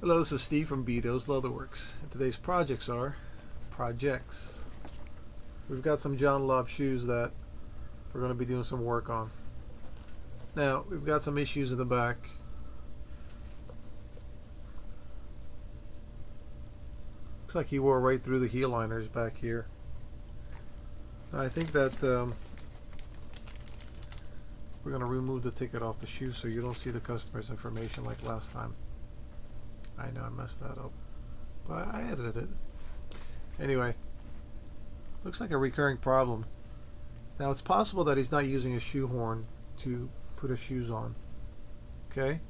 Hello, this is Steve from Beaute's Leatherworks, and today's projects. We've got some John Lobb shoes that we're going to be doing some work on. Now, we've got some issues in the back. Looks like he wore right through the heel liners back here. I think that we're going to remove the ticket off the shoe so you don't see the customer's information like last time. I know I messed that up, but I edited it. Anyway, looks like a recurring problem. Now it's possible that he's not using a shoehorn to put his shoes on. Okay,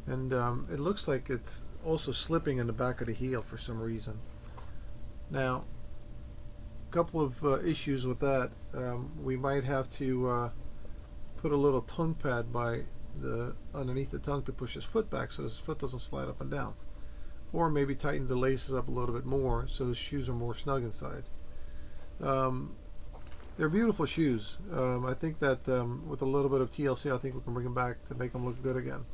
and it looks like it's also slipping in the back of the heel for some reason. Now, a couple of issues with that. We might have to put a little tongue pad by underneath the tongue to push his foot back so his foot doesn't slide up and down, or maybe tighten the laces up a little bit more so his shoes are more snug inside. They're beautiful shoes. I think that with a little bit of TLC, I think we can bring them back to make them look good again.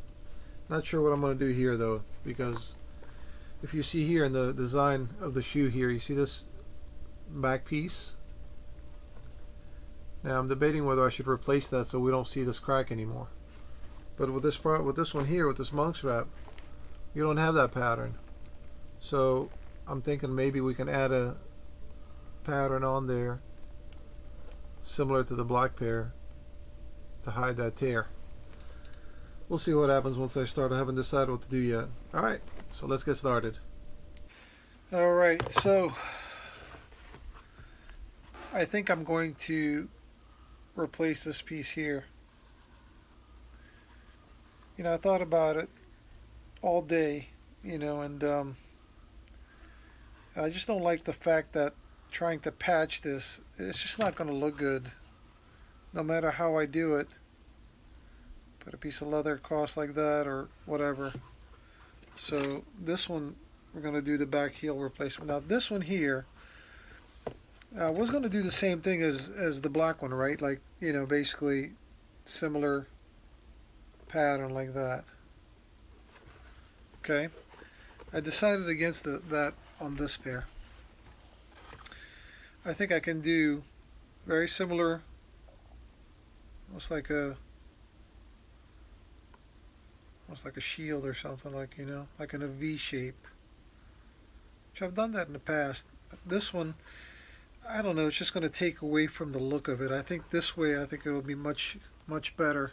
Not sure what I'm going to do here though, because if you see here in the design of the shoe here, you see this back piece. Now I'm debating whether I should replace that so we don't see this crack anymore. But with this one here, with this monk strap, you don't have that pattern. So I'm thinking maybe we can add a pattern on there similar to the black pair to hide that tear. We'll see what happens once I start. I haven't decided what to do yet. Alright, so let's get started. Alright, so I think I'm going to replace this piece here. You know, I thought about it all day, you know, and I just don't like the fact that trying to patch this, it's just not going to look good no matter how I do it. Put a piece of leather across like that or whatever. So this one, we're going to do the back heel replacement. Now this one here, I was going to do the same thing as the black one, right? Like, you know, basically similar pattern like that. Okay, I decided against that on this pair. I think I can do very similar, almost like a shield or something, like, you know, like in a V shape, which I've done that in the past. But this one, I don't know, it's just going to take away from the look of it. I think this way, I think it will be much better,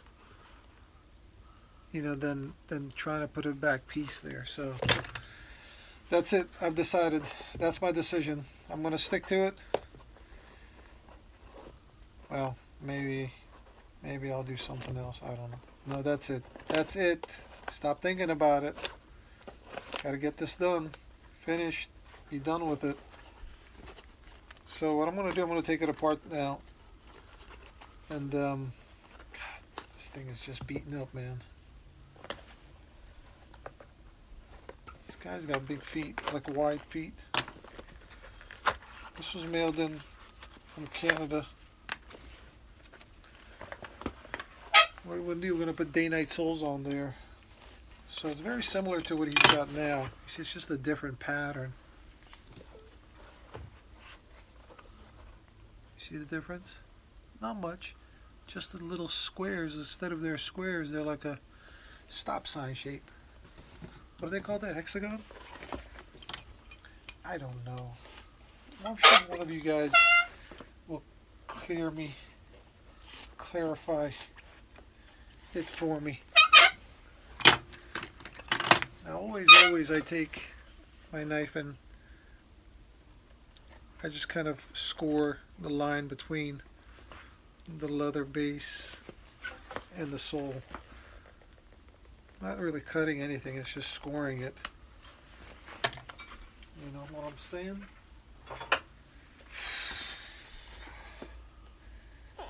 you know, than trying to put a back piece there. So that's it. I've decided. That's my decision. I'm going to stick to it. Well, maybe I'll do something else. I don't know. No, that's it. That's it. Stop thinking about it. Got to get this done. Finished. Be done with it. So what I'm going to do, I'm going to take it apart now. And, God, this thing is just beaten up, man. This guy's got big feet, like wide feet. This was mailed in from Canada. What we're going to do, we're going to put day-night soles on there. So it's very similar to what he's got now. It's just a different pattern. See the difference? Not much. Just the little squares. Instead of their squares, they're like a stop sign shape. What do they call that? Hexagon? I don't know. I'm sure one of you guys will clarify it for me. Now, always I take my knife and I just kind of score the line between the leather base and the sole. Not really cutting anything, it's just scoring it. You know what I'm saying?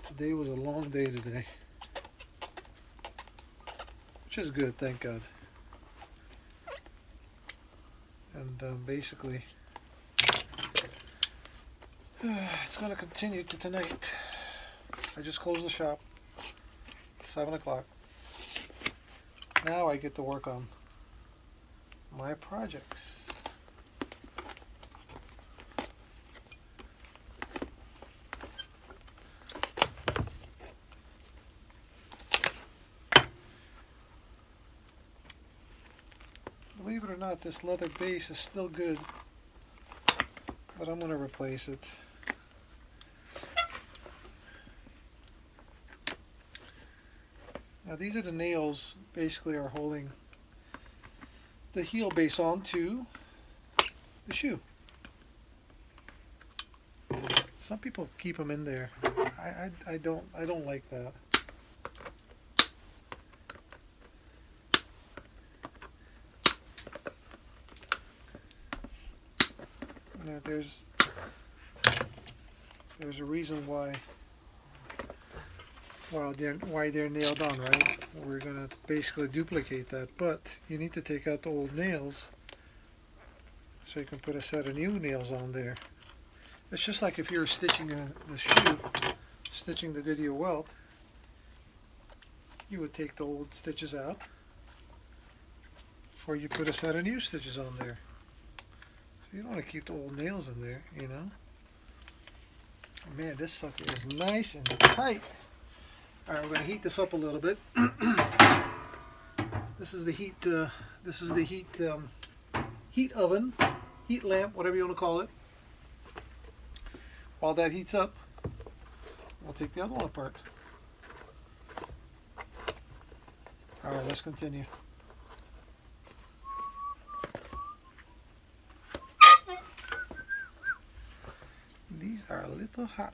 Today was a long day today. Which is good, thank God. And basically, it's going to continue to tonight. I just closed the shop. 7 o'clock. Now I get to work on my projects. Believe it or not, this leather base is still good, but I'm going to replace it. Now these are the nails basically are holding the heel base onto the shoe. Some people keep them in there. I don't like that. You know, there's a reason why they're nailed on, right? We're gonna basically duplicate that, but you need to take out the old nails so you can put a set of new nails on there. It's just like if you're stitching the shoe, stitching the Goodyear welt, you would take the old stitches out before you put a set of new stitches on there. So you don't want to keep the old nails in there, you know. Man, this sucker is nice and tight. All right, we're going to heat this up a little bit. This is the heat. This is the heat oven, heat lamp, whatever you want to call it. While that heats up, we'll take the other one apart. All right, let's continue. These are a little hot.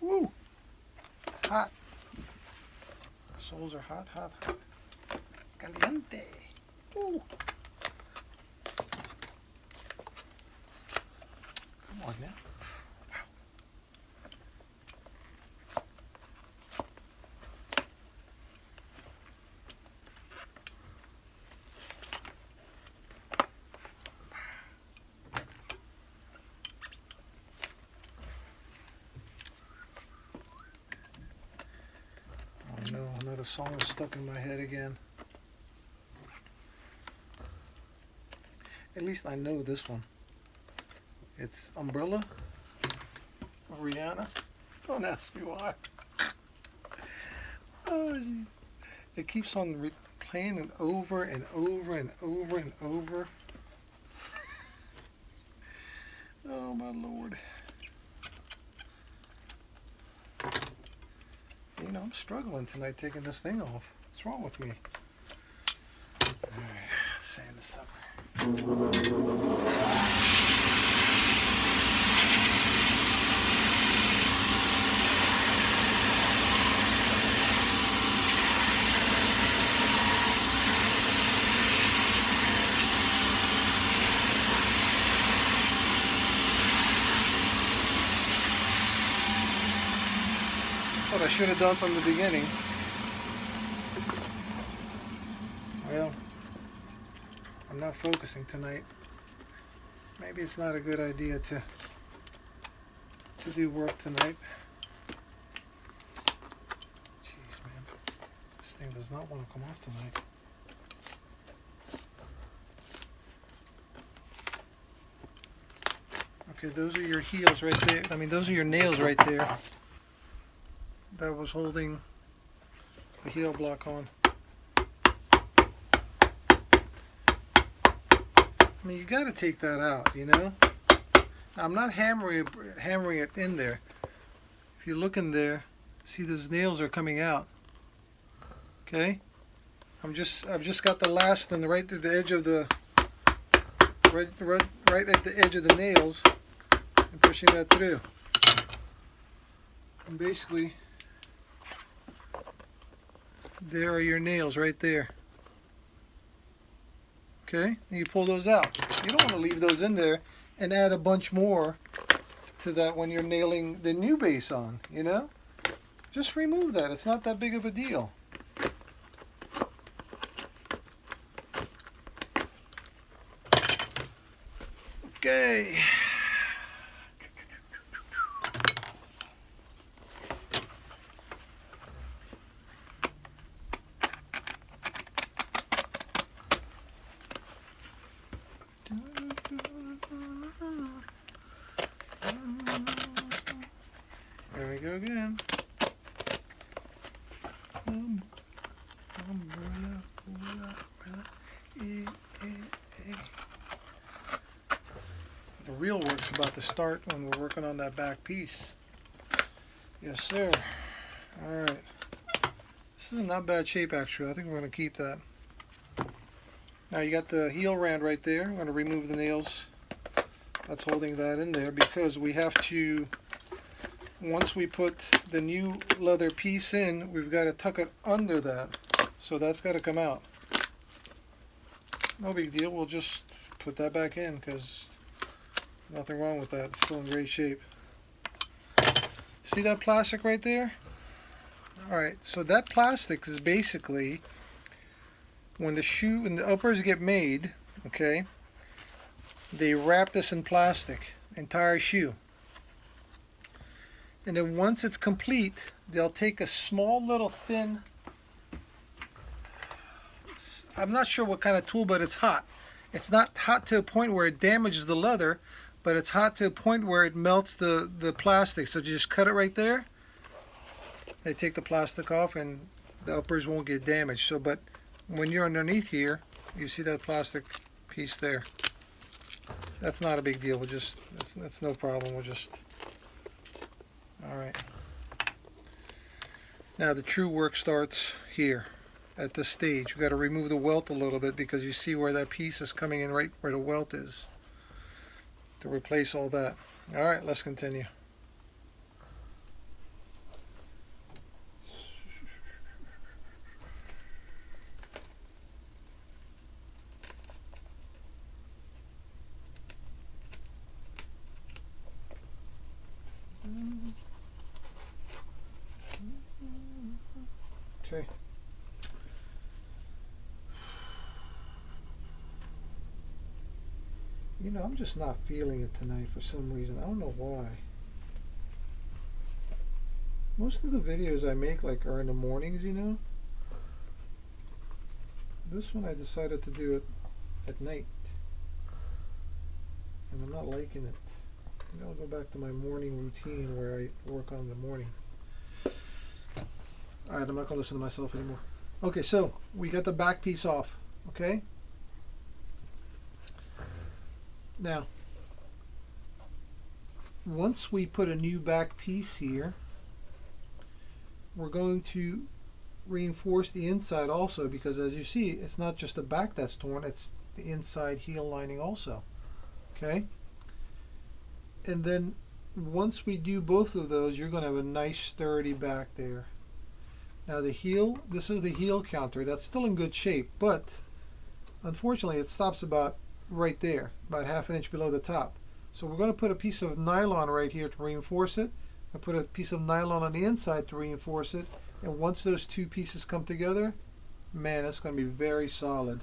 Woo! It's hot. The soles are hot, hot, hot. Caliente. Woo! Come on now. No, another song is stuck in my head again. At least I know this one. It's Umbrella, Rihanna. Don't ask me why. Oh, geez. It keeps on playing it over and over and over and over. Oh my Lord. You know, I'm struggling tonight taking this thing off. What's wrong with me? Alright, let's sand this up. What I should have done from the beginning. Well, I'm not focusing tonight. Maybe it's not a good idea to do work tonight. Jeez, man. This thing does not want to come off tonight. Okay, those are your heels right there. I mean, those are your nails right there. That was holding the heel block on. I mean, you got to take that out, you know. Now, I'm not hammering it in there. If you look in there, see those nails are coming out. Okay, I've just got the last and right to the edge of the right at the edge of the nails and pushing that through. And basically, there are your nails right there. Okay, and you pull those out. You don't want to leave those in there and add a bunch more to that when you're nailing the new base on, you know? Just remove that. It's not that big of a deal. Okay. There we go again. The real work's about to start when we're working on that back piece. Yes, sir. Alright. This is in not bad shape, actually. I think we're going to keep that. Now you got the heel rand right there. I'm going to remove the nails that's holding that in there because we have to, once we put the new leather piece in, we've got to tuck it under that. So that's got to come out. No big deal. We'll just put that back in because nothing wrong with that. It's still in great shape. See that plastic right there? Alright, so that plastic is basically when the uppers get made, okay, they wrap this in plastic, entire shoe. And then once it's complete, they'll take a small little thin, I'm not sure what kind of tool, but it's hot. It's not hot to a point where it damages the leather, but it's hot to a point where it melts the plastic. So you just cut it right there. They take the plastic off and the uppers won't get damaged. So, but when you're underneath here, you see that plastic piece there. That's not a big deal. We'll just, that's no problem. We'll just, all right. Now the true work starts here at this stage. We've got to remove the welt a little bit because you see where that piece is coming in right where the welt is to replace all that. All right, let's continue. Okay. You know, I'm just not feeling it tonight for some reason. I don't know why. Most of the videos I make are in the mornings, you know. This one I decided to do it at night. And I'm not liking it. Maybe I'll go back to my morning routine where I work on the morning. Alright, I'm not going to listen to myself anymore. Okay, so we got the back piece off. Okay? Now, once we put a new back piece here, we're going to reinforce the inside also because as you see, it's not just the back that's torn, it's the inside heel lining also. Okay? And then once we do both of those, you're going to have a nice sturdy back there. Now the heel, this is the heel counter. That's still in good shape, but unfortunately it stops about right there, about ½ inch below the top. So we're going to put a piece of nylon right here to reinforce it. I'll put a piece of nylon on the inside to reinforce it. And once those two pieces come together, man, it's going to be very solid.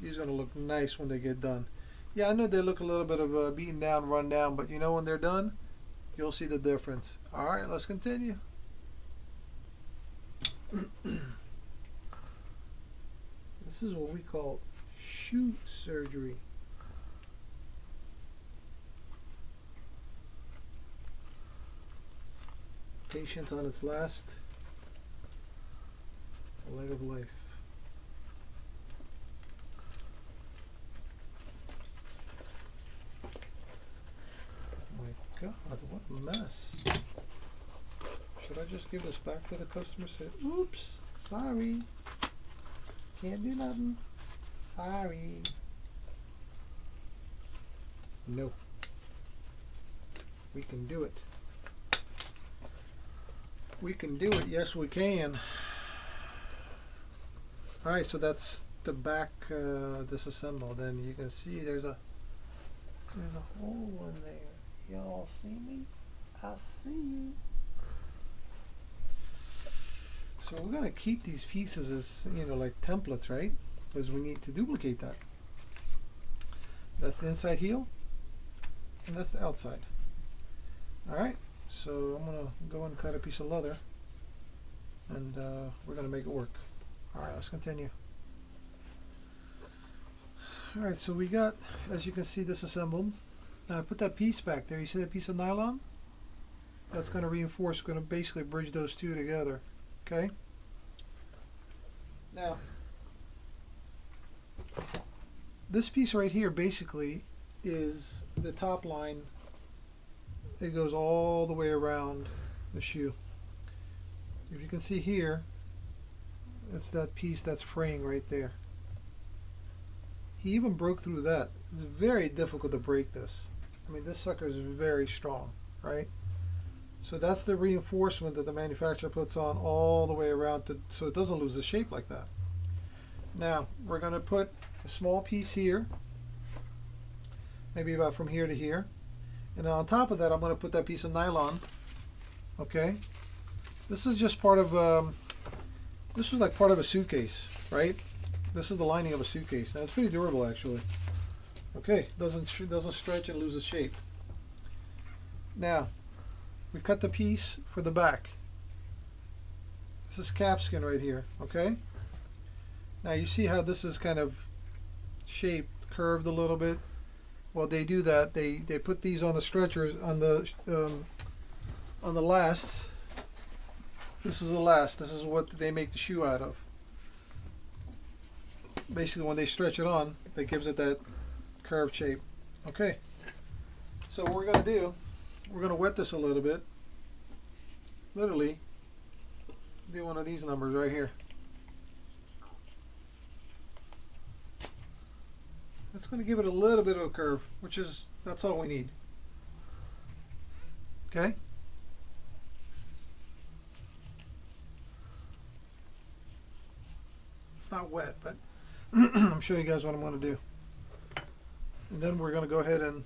These are going to look nice when they get done. Yeah, I know they look a little bit of beaten down, run down, but you know when they're done, you'll see the difference. All right, let's continue. This is what we call shoe surgery. Patience on its last leg of life. Oh my God, what a mess. Should I just give this back to the customer? Say, oops, sorry. Can't do nothing. Sorry. No. We can do it. We can do it. Yes, we can. Alright, so that's the back disassembled. And you can see there's a hole in there. Y'all see me? I see you. So we're going to keep these pieces as, like templates, right? Because we need to duplicate that. That's the inside heel. And that's the outside. Alright, so I'm going to go and cut a piece of leather. And we're going to make it work. Alright, let's continue. Alright, so we got, as you can see, disassembled. Now I put that piece back there. You see that piece of nylon? That's going to reinforce. We're going to basically bridge those two together. Okay? Now, this piece right here basically is the top line. It goes all the way around the shoe. If you can see here, it's that piece that's fraying right there. He even broke through that. It's very difficult to break this. I mean, this sucker is very strong, right? So that's the reinforcement that the manufacturer puts on all the way around so it doesn't lose the shape like that. Now, we're going to put a small piece here, maybe about from here to here. And on top of that, I'm going to put that piece of nylon. Okay? This is just part of, this was like part of a suitcase, right? This is the lining of a suitcase. Now, it's pretty durable, actually. Okay, doesn't stretch and lose its shape. Now, we cut the piece for the back. This is calfskin right here, okay? Now you see how this is kind of shaped, curved a little bit. Well, they do that. They put these on the stretchers on the lasts. This is a last. This is what they make the shoe out of. Basically, when they stretch it on, that gives it that curved shape. Okay. So what we're gonna do, we're going to wet this a little bit. Literally, do one of these numbers right here. That's going to give it a little bit of a curve, that's all we need. Okay? It's not wet, but I'm showing you guys what I'm going to do. And then we're going to go ahead and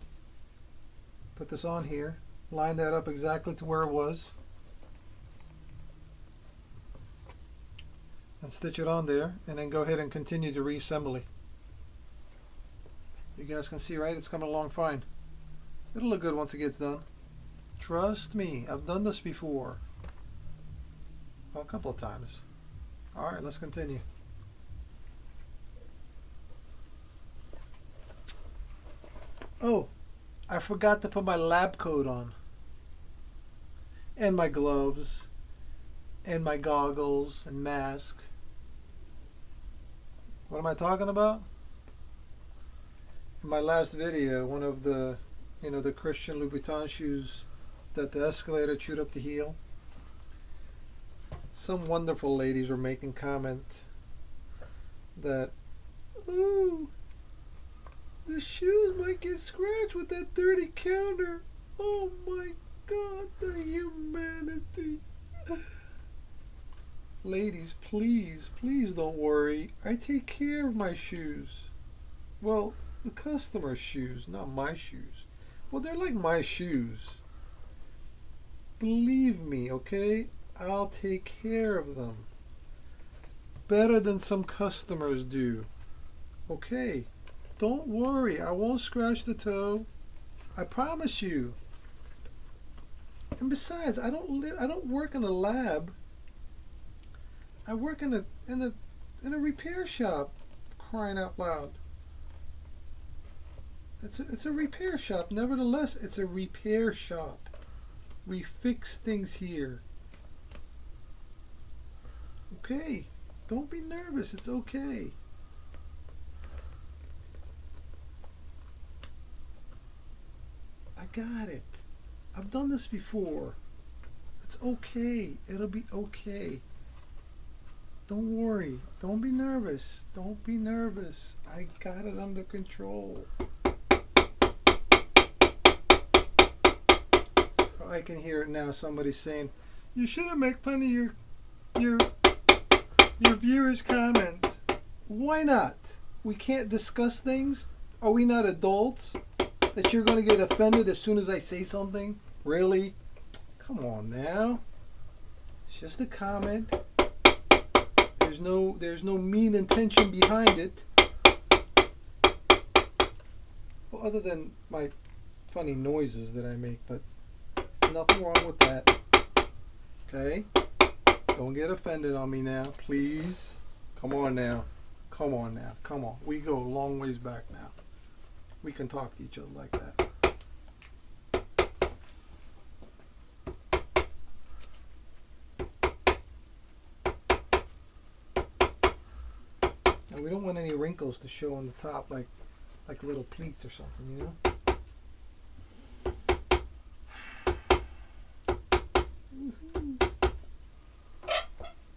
put this on here. Line that up exactly to where it was. And stitch it on there. And then go ahead and continue the reassembly. You guys can see, right? It's coming along fine. It'll look good once it gets done. Trust me, I've done this before. Well, a couple of times. Alright, let's continue. Oh, I forgot to put my lab coat on. And my gloves. And my goggles and mask. What am I talking about? In my last video, one of the, the Christian Louboutin shoes that the escalator chewed up the heel. Some wonderful ladies were making comment that, ooh, the shoes might get scratched with that dirty counter. Oh my God, the humanity. Ladies, please don't worry. I take care of my shoes. Well, the customer's shoes, not my shoes. Well, they're like my shoes. Believe me, okay? I'll take care of them. Better than some customers do. Okay? Don't worry, I won't scratch the toe. I promise you. And besides, I don't work in a lab. I work in a repair shop, crying out loud. It's a repair shop. Nevertheless, it's a repair shop. We fix things here. Okay. Don't be nervous. It's okay. I got it. I've done this before. It's okay. It'll be okay. Don't worry. Don't be nervous. Don't be nervous. I got it under control. I can hear it now. Somebody's saying, You shouldn't make fun of your viewers' comments. why not? We can't discuss things? Are we not adults? That you're going to get offended as soon as I say something? Really? Come on now. It's just a comment. There's no mean intention behind it. Well, other than my funny noises that I make, but there's nothing wrong with that. Okay? Don't get offended on me now, please. Come on now. Come on now. Come on. We go a long ways back now. We can talk to each other like that. And we don't want any wrinkles to show on the top like little pleats or something, you know?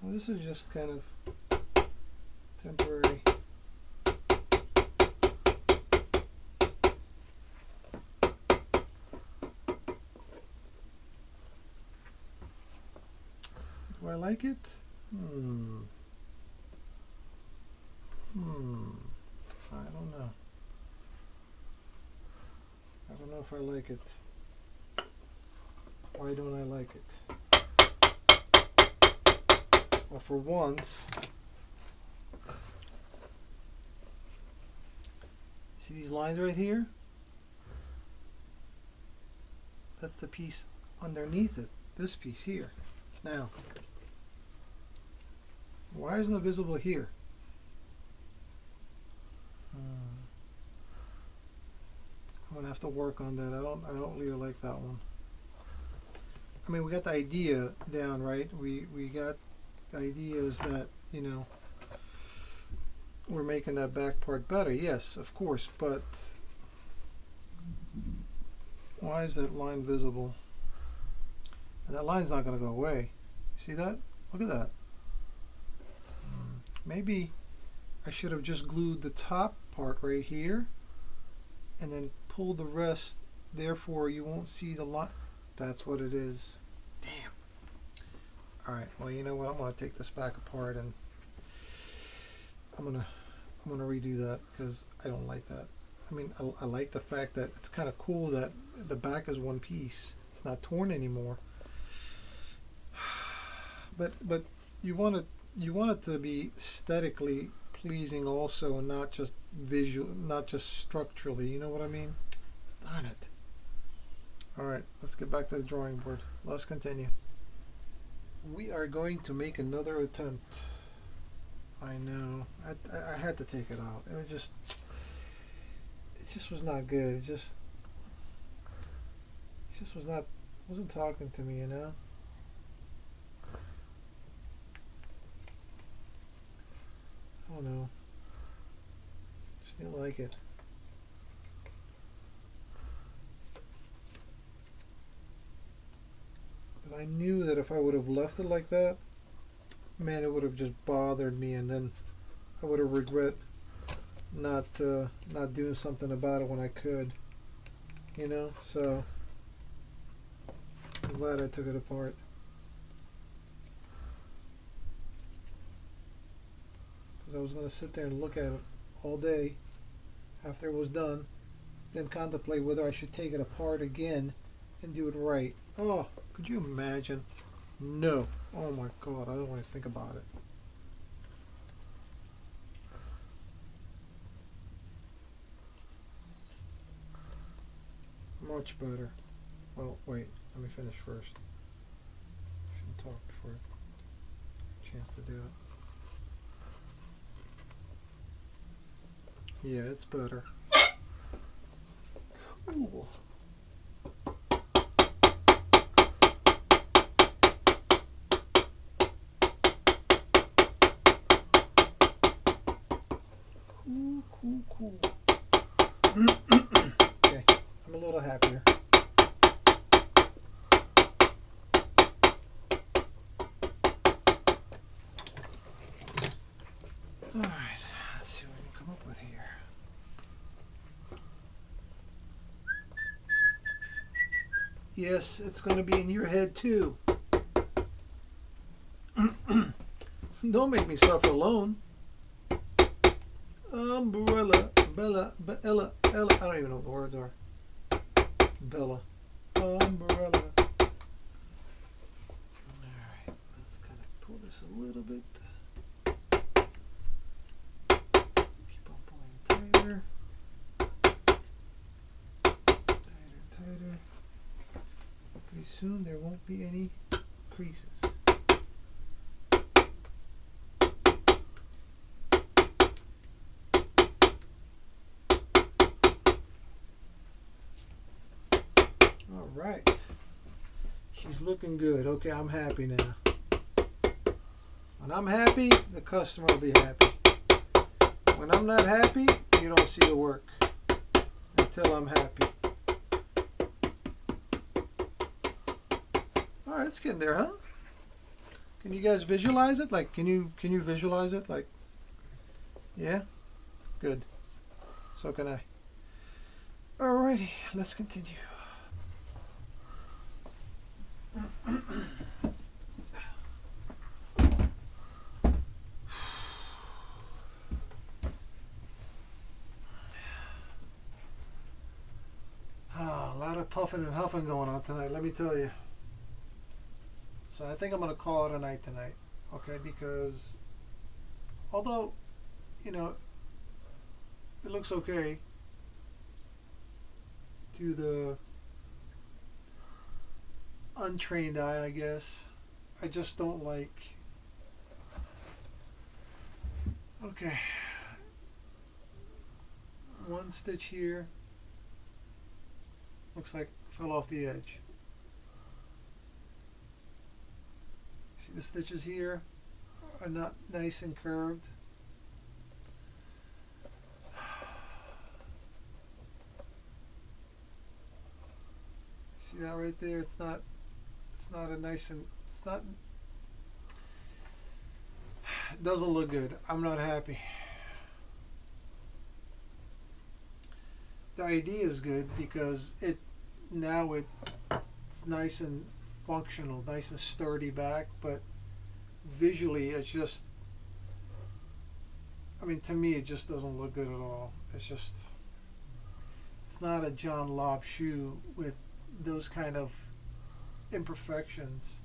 Well, this is just kind of temporary. Do I like it? I don't know. I don't know if I like it. Why don't I like it? Well, for once, see these lines right here? That's the piece underneath it. This piece here. Now, why isn't it visible here? I'm gonna have to work on that. I don't really like that one. I mean, we got the idea down, right? We got the idea is that, you know, we're making that back part better. Yes, of course, but why is that line visible? And that line's not gonna go away. See that? Look at that. Maybe I should have just glued the top part right here and then pulled the rest, therefore you won't see the line. That's what it is. Damn. Alright, well, you know what, I'm going to take this back apart and I'm gonna redo that because I don't like that. I mean, I like the fact that it's kind of cool that the back is one piece. It's not torn anymore. But you want it to be aesthetically pleasing also, and not just visual, not just structurally. You know what I mean? Darn it. All right, let's get back to the drawing board. Let's continue. We are going to make another attempt. I know. I had to take it out. It just was not good. It just wasn't talking to me, you know? I don't know. Just didn't like it. Because I knew that if I would have left it like that, man, it would have just bothered me, and then I would have regret not doing something about it when I could. You know? So I'm glad I took it apart. I was going to sit there and look at it all day after it was done, then contemplate whether I should take it apart again and do it right. Oh, could you imagine? No. Oh my God, I don't want to think about it. Much better. Well, wait, let me finish first. Shouldn't talk before I get a chance to do it. Yeah, it's better. Cool. Cool. Okay, I'm a little happier. All right, let's see what we can come up with here. Yes, it's going to be in your head too. Don't make me suffer alone. Umbrella, Bella, Ella, Ella. I don't even know what the words are. Bella. Umbrella. Alright, let's kind of pull this a little bit. Keep on pulling tighter. Tighter. Pretty soon there won't be any creases. Alright. She's looking good. Okay, I'm happy now. When I'm happy, the customer will be happy. When I'm not happy, you don't see the work until I'm happy. Alright, it's getting there, huh? Can you guys visualize it? Like, can you visualize it? Like, yeah? Good. So can I. Alrighty, let's continue. A lot of puffing and huffing going on tonight, let me tell you. So I think I'm going to call it a night tonight, okay? Because although, you know, it looks okay to the untrained eye, I guess, I just don't like. Okay, one stitch here looks like fell off the edge. See, the stitches here are not nice and curved. See that right there? It's not a nice, and it's not, it doesn't look good. I'm not happy. The idea is good because it's nice and functional, nice and sturdy back, but visually it's just, I mean, to me it just doesn't look good at all. It's not a John Lobb shoe with those kind of imperfections.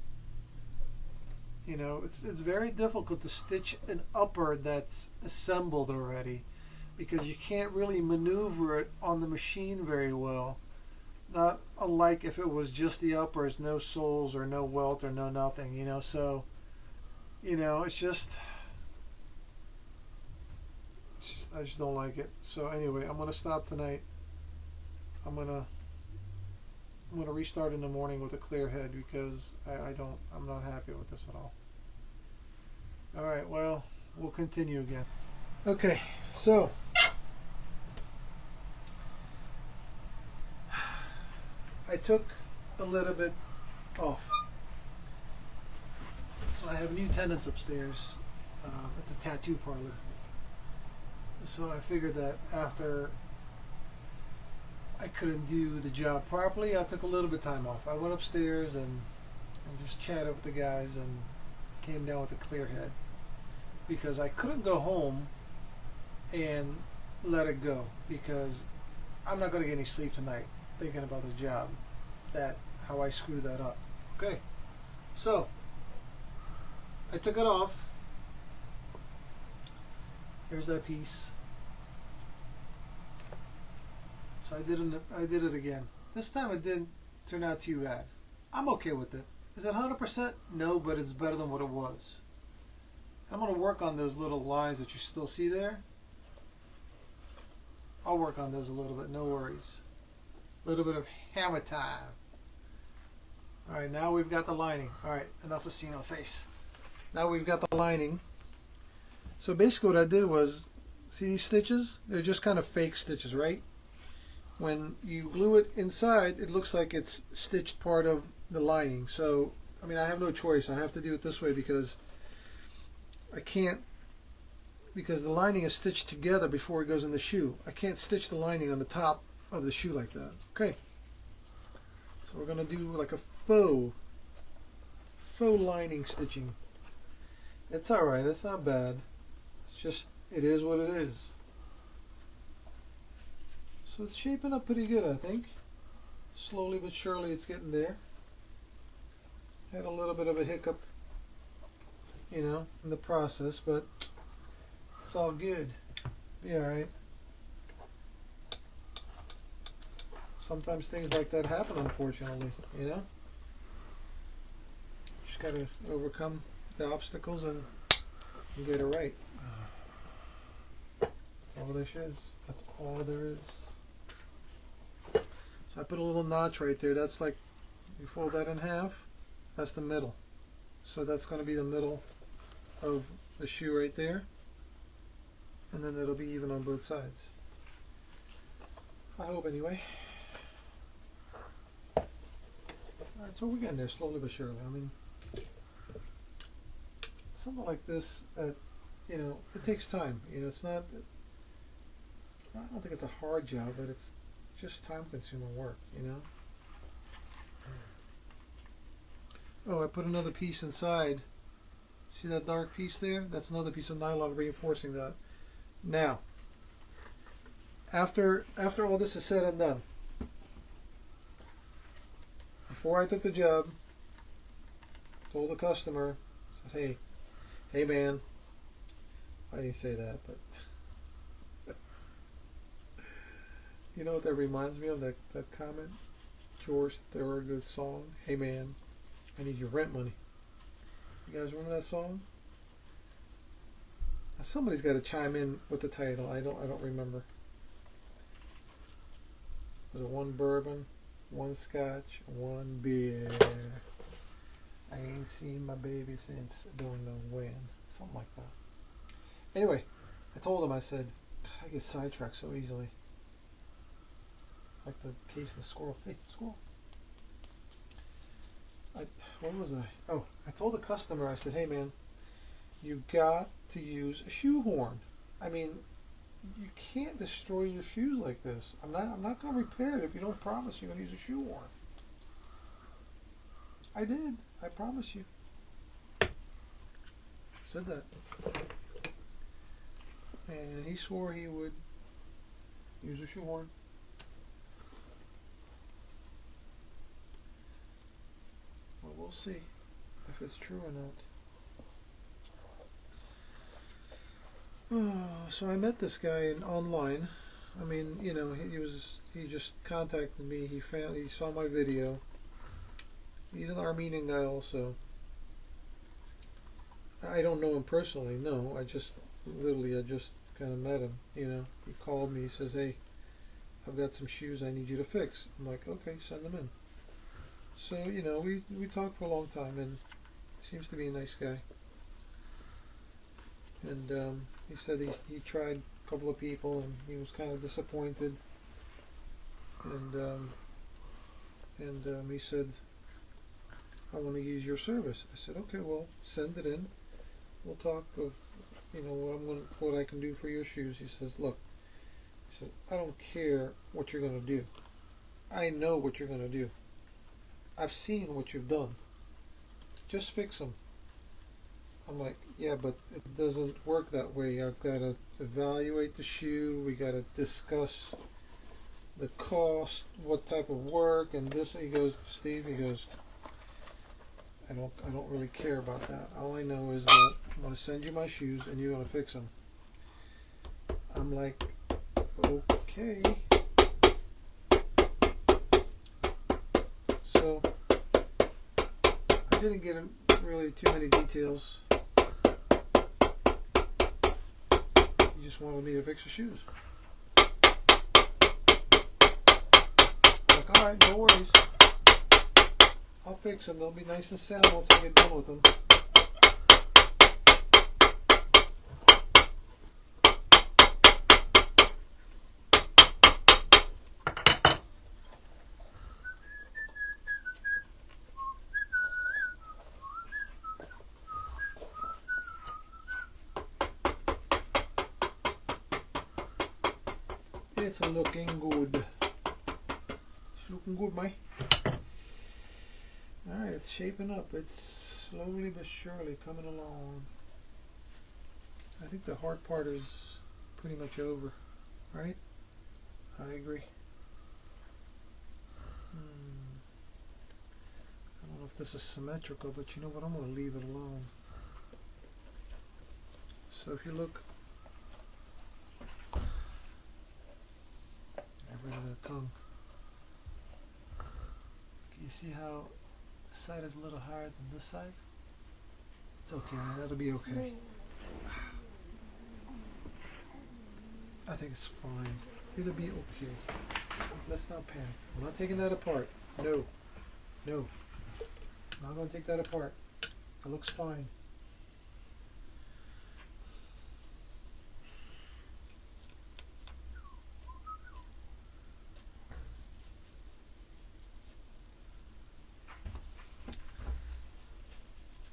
You know, it's very difficult to stitch an upper that's assembled already, because you can't really maneuver it on the machine very well. Not unlike if it was just the uppers, no soles or no welt or no nothing, you know. So, you know, it's just I just don't like it. So anyway, I'm gonna stop tonight. I'm gonna restart in the morning with a clear head, because I'm not happy with this at all. Alright, well, we'll continue again. Okay, so I took a little bit off. So I have new tenants upstairs. It's a tattoo parlor. So I figured that after I couldn't do the job properly, I took a little bit of time off. I went upstairs and just chatted with the guys and came down with a clear head, because I couldn't go home and let it go, because I'm not going to get any sleep tonight thinking about the job, how I screwed that up. Okay, so I took it off. Here's that piece. So I did it again. This time it didn't turn out too bad. I'm okay with it. Is it 100%? No, but it's better than what it was. I'm going to work on those little lines that you still see there. I'll work on those a little bit, no worries. A little bit of hammer time. Alright, now we've got the lining. Alright, enough of seeing our face. Now we've got the lining. So basically what I did was, see these stitches? They're just kind of fake stitches, right? When you glue it inside, it looks like it's stitched part of the lining. So, I mean, I have no choice. I have to do it this way because I can't, because the lining is stitched together before it goes in the shoe. I can't stitch the lining on the top of the shoe like that. Okay. So we're gonna do like a faux lining stitching. It's alright, it's not bad. It's just, it is what it is. So it's shaping up pretty good, I think. Slowly but surely it's getting there. Had a little bit of a hiccup, you know, in the process, but it's all good. Be alright. Sometimes things like that happen, unfortunately, you know? Just gotta overcome the obstacles and get it right. That's all there is. That's all there is. So I put a little notch right there. That's like, you fold that in half, that's the middle. So that's going to be the middle of the shoe right there. And then it'll be even on both sides. I hope anyway. Alright, so we're getting there slowly but surely. I mean, something like this, you know, it takes time. You know, it's not, I don't think it's a hard job, but it's just time-consuming work, you know. Oh, I put another piece inside. See that dark piece there? That's another piece of nylon reinforcing that. Now, after all this is said and done, before I took the job, told the customer, said, hey man, I didn't say that, but you know what that reminds me of, that comment? George Thorogood's song, "Hey man, I need your rent money." You guys remember that song? Now somebody's got to chime in with the title. I don't remember. Was it one bourbon, one scotch, one beer? I ain't seen my baby since don't know when. Something like that. Anyway, I told him, I said, I get sidetracked so easily. Like the case of the squirrel. Hey, squirrel. What was I? Oh, I told the customer, I said, hey man, you got to use a shoehorn. I mean, you can't destroy your shoes like this. I'm not going to repair it if you don't promise you're going to use a shoehorn. I did. I promise you. Said that. And he swore he would use a shoehorn. Well, we'll see if it's true or not. Oh, so I met this guy online. I mean, you know, he just contacted me. He saw my video. He's an Armenian guy also. I don't know him personally, no. I just kind of met him, you know. He called me, he says, hey, I've got some shoes I need you to fix. I'm like, okay, send them in. So, you know, we talked for a long time, and he seems to be a nice guy. And he said he tried a couple of people, and he was kind of disappointed. And he said, I want to use your service. I said, okay, well, send it in. We'll talk of, you know, what I can do for your shoes. He says, look, he says, I don't care what you're going to do. I know what you're going to do. I've seen what you've done. Just fix them. I'm like, yeah, but it doesn't work that way. I've got to evaluate the shoe. We got to discuss the cost, what type of work, and this. He goes, Steve, he goes, I don't really care about that. All I know is that I'm going to send you my shoes and you're going to fix them. I'm like, okay. So I didn't get really too many details. He just wanted me to fix the shoes. Like, alright, no worries. I'll fix them. They'll be nice and sound once I get done with them. It's looking good. It's looking good, mate. Alright, it's shaping up. It's slowly but surely coming along. I think the hard part is pretty much over, right? I agree. I don't know if this is symmetrical, but you know what? I'm going to leave it alone. So if you look, get rid of that tongue. Can you see how this side is a little higher than this side? It's okay, that'll be okay. I think it's fine. It'll be okay. Let's not panic. I'm not taking that apart. No. No. I'm not going to take that apart. It looks fine.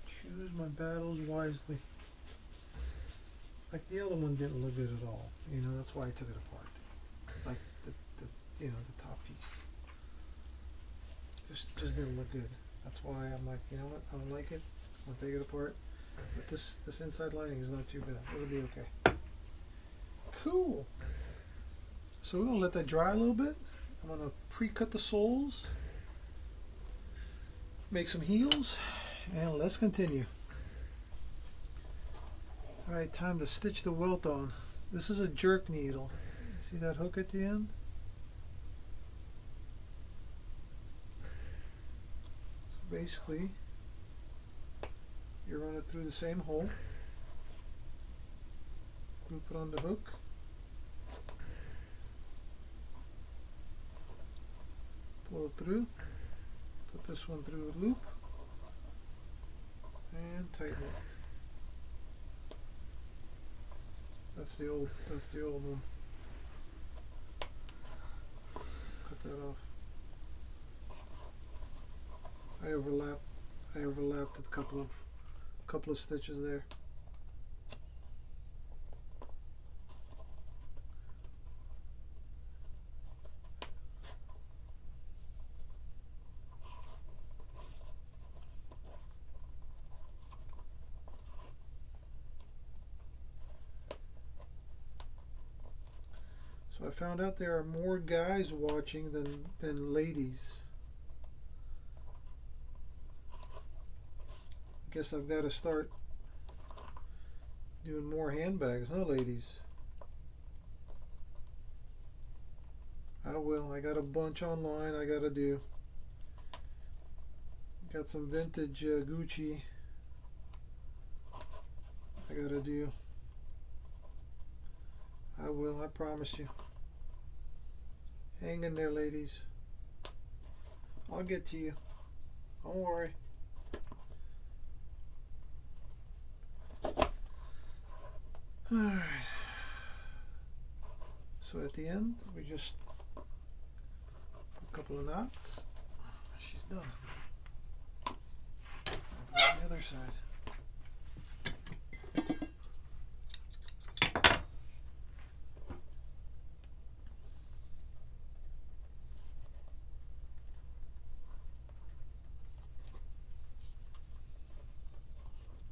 Choose my battles wisely. Like the other one didn't look good at all. You know, that's why I took it apart. Like the the top piece. Just didn't look good. That's why I'm like, you know what, I don't like it. I'll take it apart. But this inside lining is not too bad. It'll be okay. Cool. So we're gonna let that dry a little bit. I'm gonna pre-cut the soles. Make some heels. And let's continue. Alright, time to stitch the welt on. This is a jerk needle. See that hook at the end? So basically, you run it through the same hole. Loop it on the hook. Pull it through. Put this one through a loop. And tighten it. That's the old one. Cut that off. I overlapped a couple of stitches there. So I found out there are more guys watching than ladies. I guess I've got to start doing more handbags, huh, ladies? I will. I got a bunch online I got to do. Got some vintage Gucci I got to do. I will, I promise you. Hang in there, ladies. I'll get to you. Don't worry. Alright. So at the end, we just put a couple of knots. She's done. Over on the other side.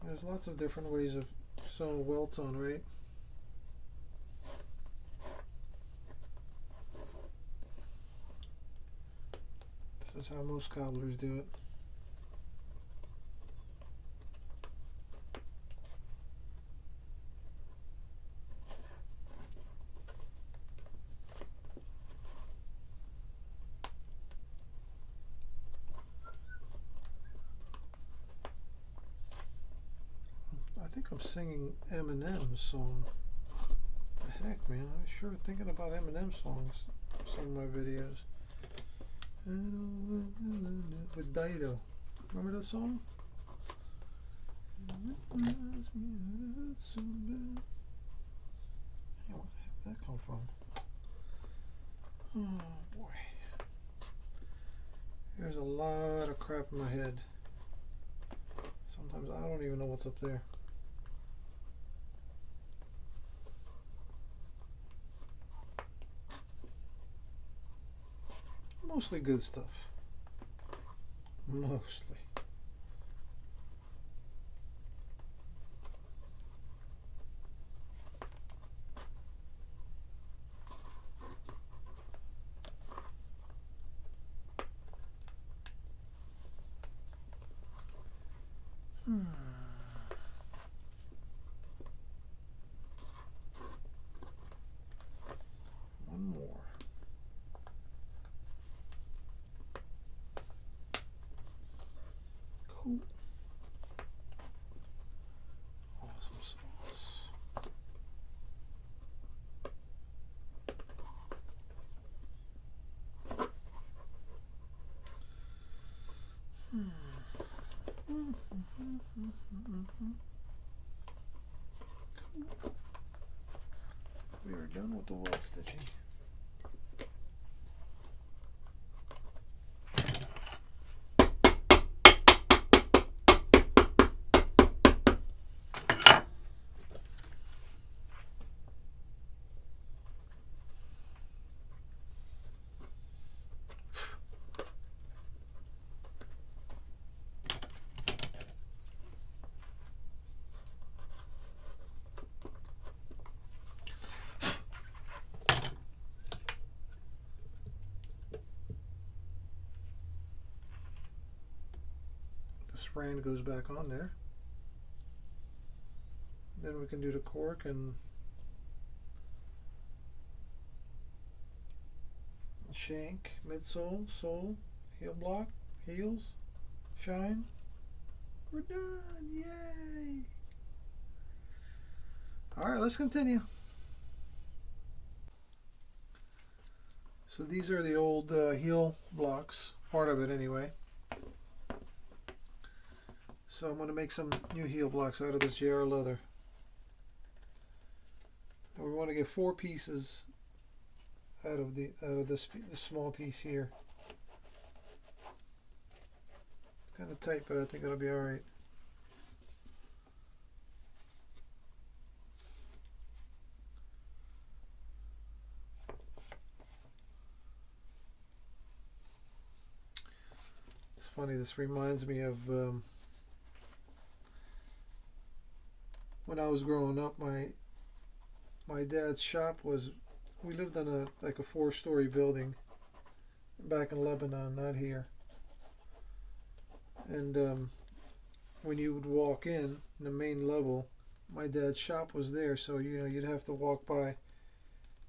There's lots of different ways of sewing welts on, right? This is how most cobblers do it. I think I'm singing Eminem's song. The heck, man! I'm sure thinking about Eminem songs. Some of my videos. With Dido. Remember that song? Hey, where the heck did that come from? Oh boy. There's a lot of crap in my head. Sometimes I don't even know what's up there. Mostly good stuff. Mostly. One more. Cool. Awesome sauce. Cool. We are done with the weld stitching. This rand goes back on there. Then we can do the cork and shank, midsole, sole, heel block, heels, shine. We're done! Yay! Alright, let's continue. So these are the old heel blocks, part of it anyway. So I'm going to make some new heel blocks out of this JR leather. And we want to get 4 pieces out of this small piece here. It's kind of tight, but I think it'll be all right. It's funny. This reminds me of when I was growing up. My dad's shop was. We lived in a 4-story building back in Lebanon, not here. And when you would walk in the main level, my dad's shop was there. So you'd have to walk by.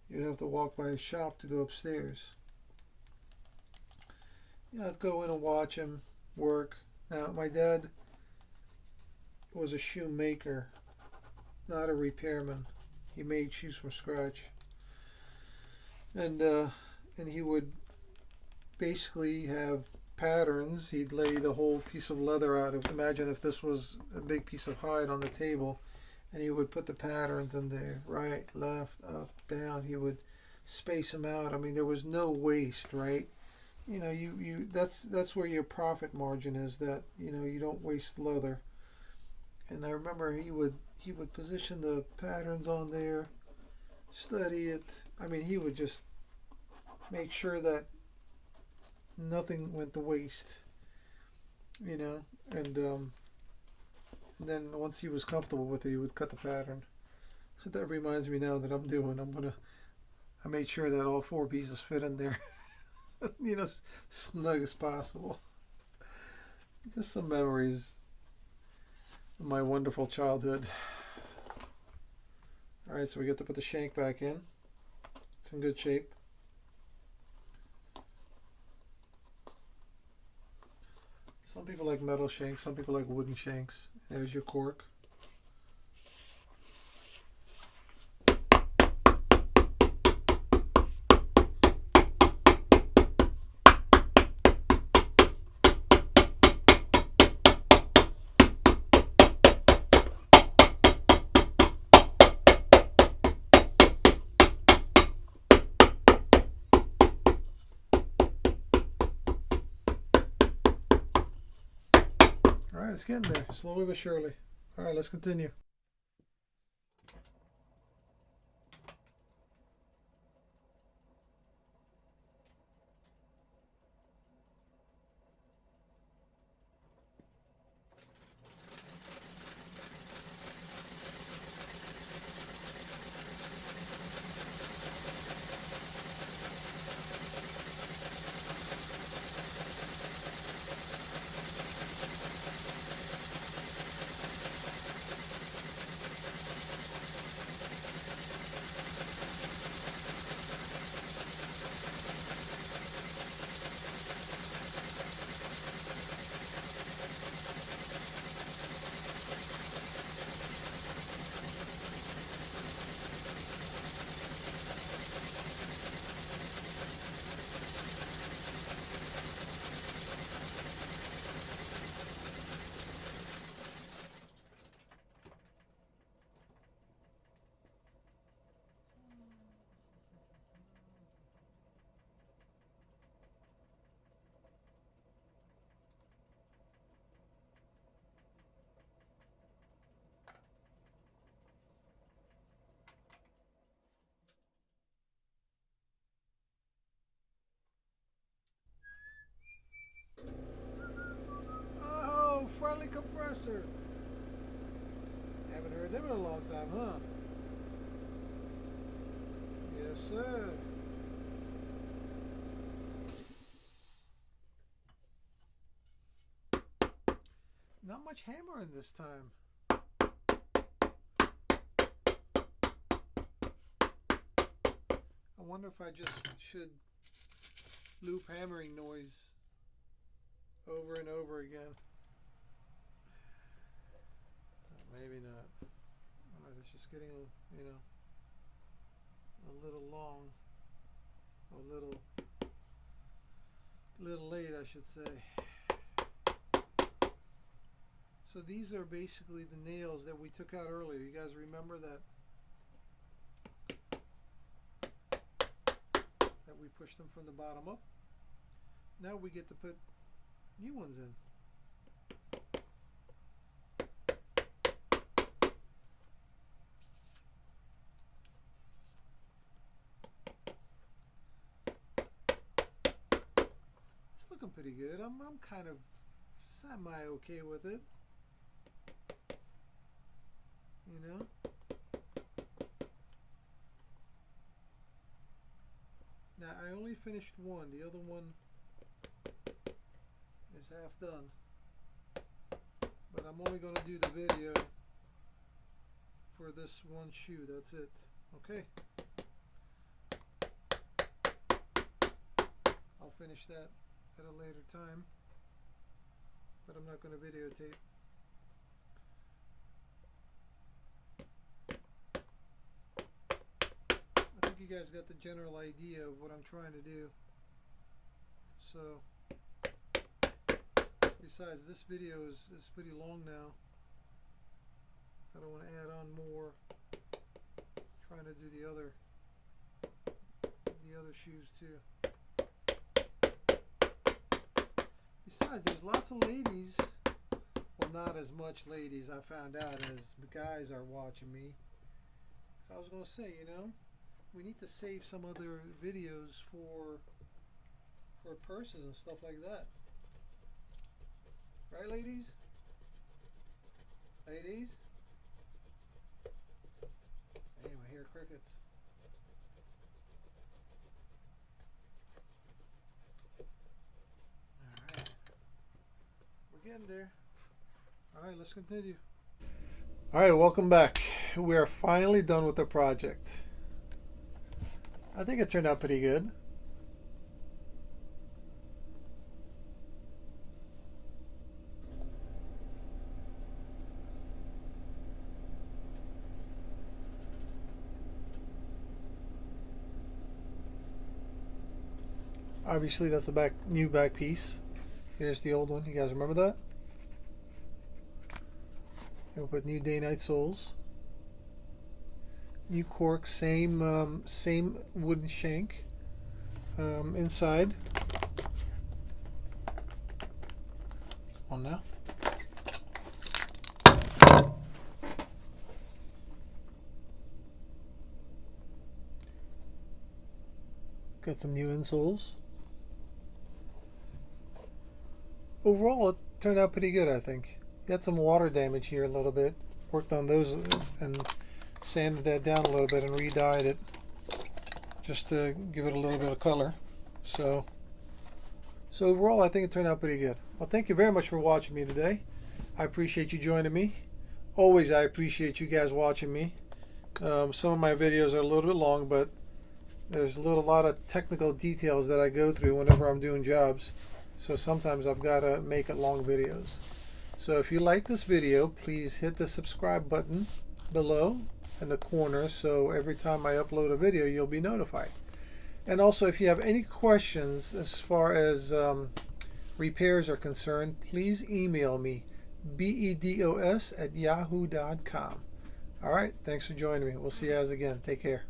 You'd have to walk by his shop to go upstairs. I'd go in and watch him work. Now, my dad was a shoemaker, not a repairman. He made shoes from scratch. And he would basically have patterns. He'd lay the whole piece of leather out of. Imagine if this was a big piece of hide on the table, and he would put the patterns in there, right, left, up, down. He would space them out. I mean, there was no waste, right? That's where your profit margin is. That you don't waste leather. And I remember he would position the patterns on there, study it. I mean, he would just make sure that nothing went to waste, and then once he was comfortable with it, he would cut the pattern. So that reminds me now that I made sure that all 4 pieces fit in there, snug as possible. Just some memories of my wonderful childhood. Alright, so we get to put the shank back in. It's in good shape. Some people like metal shanks, some people like wooden shanks. There's your cork. Alright, it's getting there, slowly but surely. Alright, let's continue. sir. Haven't heard them in a long time, huh? Yes, sir. Not much hammering this time. I wonder if I just should loop hammering noise over and over again. Maybe not. Alright, it's just getting, you know, a little long. A little late, I should say. So these are basically the nails that we took out earlier. You guys remember that we pushed them from the bottom up? Now we get to put new ones in. It's looking pretty good. I'm kind of semi okay with it. You know? Now I only finished one. The other one is half done. But I'm only going to do the video for this one shoe. That's it. Okay. I'll finish that at a later time. But I'm not going to videotape. You guys got the general idea of what I'm trying to do. So besides, this video is pretty long now. I don't want to add on more. Trying to do the other shoes too. Besides, there's lots of ladies, well, not as much ladies I found out as guys are watching me. So I was going to say, you know, we need to save some other videos for purses and stuff like that. Right, ladies? Ladies? Damn, I hear crickets. Alright. We're getting there. Alright, let's continue. Alright, welcome back. We are finally done with the project. I think it turned out pretty good. Obviously, that's the new back piece. Here's the old one. You guys remember that? And we'll put new day-night soles. New cork, same wooden shank inside. On now. Got some new insoles. Overall, it turned out pretty good, I think. Got some water damage here a little bit. Worked on those and sanded that down a little bit and re-dyed it just to give it a little bit of color. So overall, I think it turned out pretty good. Well, thank you very much for watching me today. I appreciate you joining me. Always, I appreciate you guys watching me. Some of my videos are a little bit long, but there's a lot of technical details that I go through whenever I'm doing jobs. So sometimes I've got to make it long videos. So if you like this video, please hit the subscribe button below in the corner, so every time I upload a video you'll be notified. And also, if you have any questions as far as repairs are concerned, please email me, bedos@yahoo.com. Alright, thanks for joining me. We'll see you guys again. Take care.